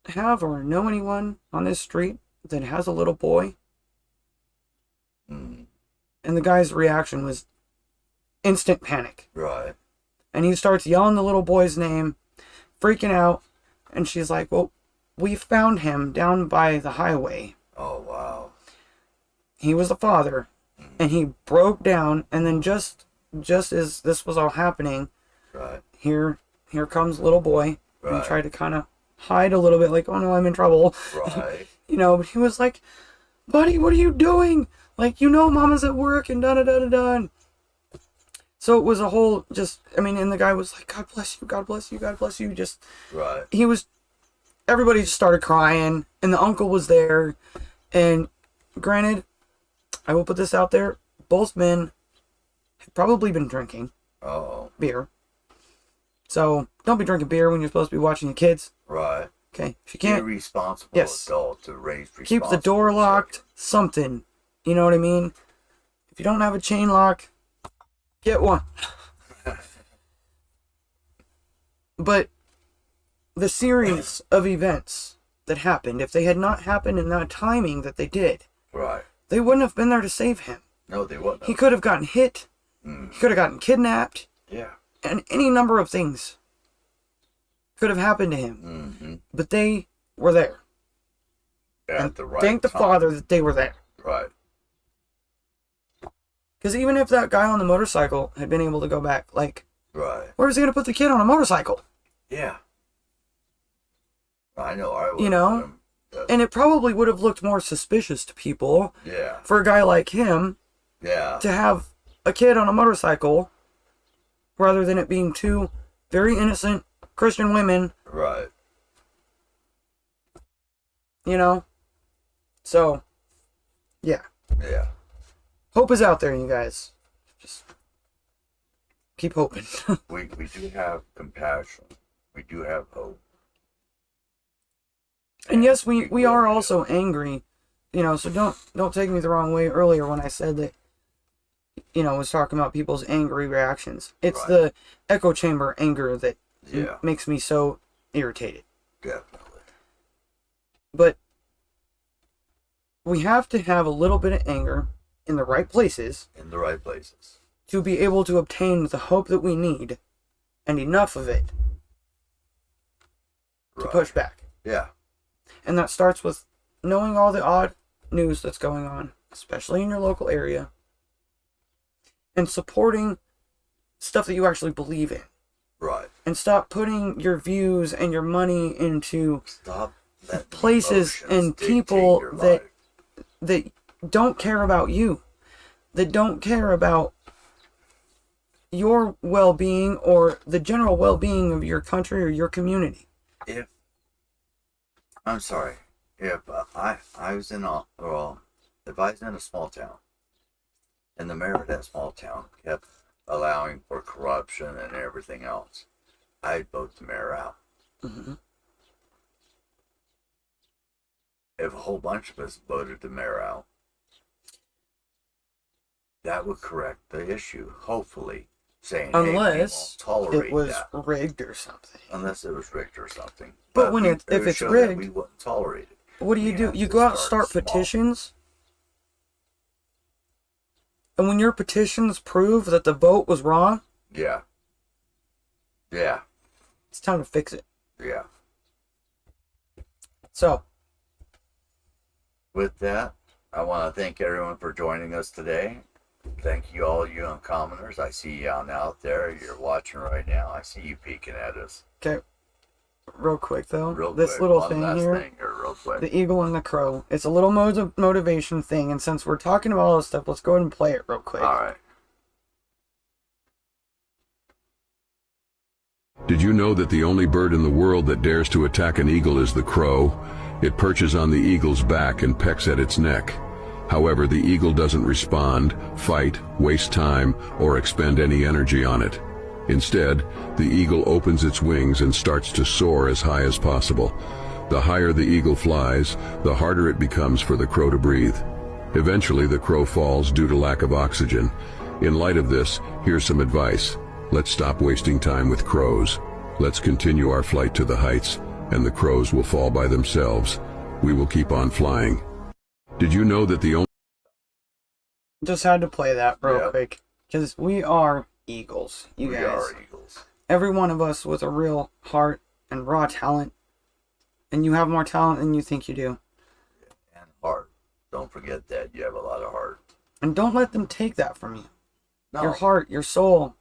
A: have or know anyone on this street that has a little boy?
B: Mm.
A: And the guy's reaction was instant panic.
B: Right.
A: And he starts yelling the little boy's name, freaking out. And she's like, well, we found him down by the highway.
B: Oh, wow.
A: He was the father. And he broke down. And then just as this was all happening,
B: right.
A: Here comes little boy.
B: Right.
A: And he tried to kind of hide a little bit, like, oh no, I'm in trouble.
B: Right.
A: You know, but he was like, buddy, what are you doing? Like, you know, mama's at work and da-da-da-da-da. So it was a whole and the guy was like, God bless you, God bless you, God bless you. Just,
B: right.
A: Everybody just started crying, and the uncle was there. And granted, I will put this out there, both men had probably been drinking beer. So don't be drinking beer when you're supposed to be watching your kids.
B: Right.
A: Okay. If you can't,
B: be a responsible adult to raise responsible
A: keep the door locked, something. You know what I mean? If you don't have a chain lock, get one. But the series of events that happened, if they had not happened in that timing that they did,
B: right,
A: they wouldn't have been there to save him.
B: No, they wouldn't.
A: He could have gotten hit. He could have gotten kidnapped.
B: Yeah.
A: And any number of things could have happened to him.
B: Mm-hmm.
A: But they were there.
B: At the right
A: thank the
B: time.
A: Father that they were there.
B: Right.
A: Because even if that guy on the motorcycle had been able to go back, like,
B: right,
A: where was he going to put the kid on a motorcycle?
B: Yeah. I know. I would.
A: You know? And it probably would have looked more suspicious to people.
B: Yeah.
A: For a guy like him.
B: Yeah.
A: To have a kid on a motorcycle, rather than it being two very innocent Christian women.
B: Right.
A: You know? So, yeah.
B: Yeah.
A: Hope is out there, you guys. Just keep hoping.
B: we do have compassion. We do have hope.
A: And yes, we are also angry. You know, so don't take me the wrong way earlier when I said that, you know, I was talking about people's angry reactions. It's
B: right.
A: the echo chamber anger that
B: yeah.
A: makes me so irritated.
B: Definitely.
A: But we have to have a little bit of anger in the right places.
B: In the right places.
A: To be able to obtain the hope that we need, and enough of it to push back.
B: Yeah.
A: And that starts with knowing all the odd news that's going on, especially in your local area, and supporting stuff that you actually believe in.
B: Right.
A: And stop putting your views and your money into places and
B: dictate
A: people
B: your
A: that don't care about you, that don't care about your well-being or the general well-being of your country or your community.
B: If I was in a small town, and the mayor of that small town kept allowing for corruption and everything else, I'd vote the mayor out.
A: Mm-hmm.
B: If a whole bunch of us voted the mayor out, that would correct the issue, hopefully, saying,
A: unless
B: hey, we won't tolerate
A: it was
B: that.
A: rigged or something.
B: Unless it was rigged or something.
A: But when if it's rigged,
B: we wouldn't tolerate it.
A: What do? You go out and start petitions? And when your petitions prove that the vote was wrong?
B: Yeah. Yeah.
A: It's time to fix it.
B: Yeah.
A: So.
B: With that, I want to thank everyone for joining us today. Thank you all, you UnCommoners. I see you out there. You're watching right now. I see you peeking at us.
A: Okay. Real quick, though.
B: Real
A: this
B: quick,
A: little
B: one
A: thing
B: last
A: here.
B: Thing here, real quick.
A: The eagle and the crow. It's a little motivation thing. And since we're talking about all this stuff, let's go ahead and play it real quick.
B: All right.
Q: Did you know that the only bird in the world that dares to attack an eagle is the crow? It perches on the eagle's back and pecks at its neck. However, the eagle doesn't respond, fight, waste time, or expend any energy on it. Instead, the eagle opens its wings and starts to soar as high as possible. The higher the eagle flies, the harder it becomes for the crow to breathe. Eventually, the crow falls due to lack of oxygen. In light of this, here's some advice. Let's stop wasting time with crows. Let's continue our flight to the heights, and the crows will fall by themselves. We will keep on flying. Did you know that the only...
A: Just had to play that real quick, because we are eagles, you guys.
B: We are eagles.
A: Every one of us with a real heart and raw talent, and you have more talent than you think you do.
B: And heart. Don't forget that. You have a lot of heart.
A: And don't let them take that from you.
B: No.
A: Your heart, your soul,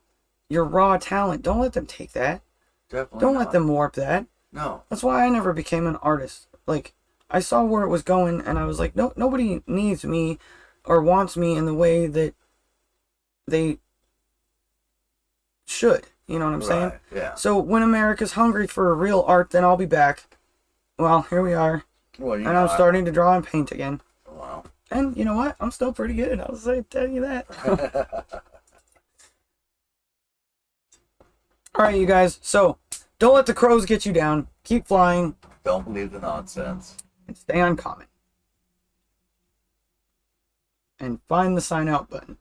A: your raw talent. Don't let them take that.
B: Definitely
A: Don't
B: not.
A: let them warp that.
B: No.
A: That's why I never became an artist. Like, I saw where it was going, and I was like, no, nobody needs me or wants me in the way that they should. You know what I'm saying?
B: Yeah.
A: So when America's hungry for real art, then I'll be back. Well, here we are.
B: Well,
A: and I'm starting to draw and paint again.
B: Wow.
A: And you know what? I'm still pretty good. I'll tell you that. All right, you guys. So don't let the crows get you down. Keep flying.
B: Don't believe the nonsense.
A: And stay uncommon. And find the sign out button.